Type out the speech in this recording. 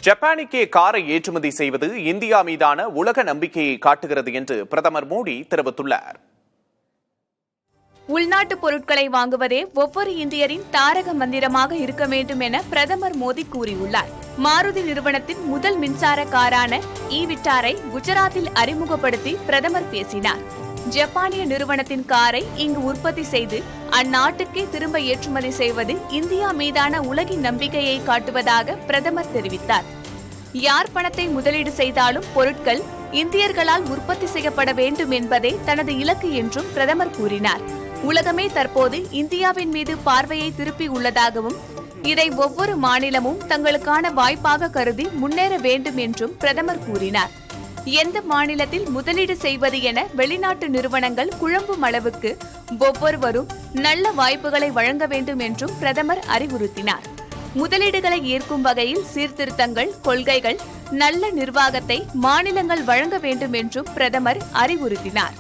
ஜப்பானுக்கே காரை ஏற்றுமதி செய்வது இந்தியா மீதான உலக நம்பிக்கையை காட்டுகிறது என்று பிரதமர் மோடி தெரிவித்துள்ளார். உள்நாட்டு பொருட்களை வாங்குவதே ஒவ்வொரு இந்தியரின் தாரக மந்திரமாக இருக்க வேண்டும் என பிரதமர் மோடி கூறியுள்ளார். மாருதி நிறுவனத்தின் முதல் மின்சார காரான ஈவிட்டாரை குஜராத்தில் அறிமுகப்படுத்தி பிரதமர் பேசினார். ஜப்பானிய நிறுவனத்தின் காரை இங்கு உற்பத்தி செய்து அந்நாட்டுக்கே திரும்ப ஏற்றுமதி செய்வது இந்தியா மீதான உலகின் நம்பிக்கையை காட்டுவதாக பிரதமர் தெரிவித்தார். யார் பணத்தை முதலீடு செய்தாலும் பொருட்கள் இந்தியர்களால் உற்பத்தி செய்யப்பட வேண்டும் என்பதே தனது இலக்கு என்றும் பிரதமர் கூறினார். உலகமே தற்போது இந்தியாவின் மீது பார்வையை திருப்பி உள்ளதாகவும் இதை ஒவ்வொரு மாநிலமும் தங்களுக்கான வாய்ப்பாக கருதி முன்னேற வேண்டும் என்றும் பிரதமர் கூறினார். எந்த மாநிலத்தில் முதலீடு செய்வது என வெளிநாட்டு நிறுவனங்கள் குழம்பும் அளவுக்கு ஒவ்வொருவரும் நல்ல வாய்ப்புகளை வழங்க வேண்டும் என்றும் பிரதமர் அறிவுறுத்தினார். முதலீடுகளை ஈர்க்கும் வகையில் சீர்திருத்தங்கள், கொள்கைகள், நல்ல நிர்வாகத்தை மாநிலங்கள் வழங்க வேண்டும் என்றும் பிரதமர் அறிவுறுத்தினார்.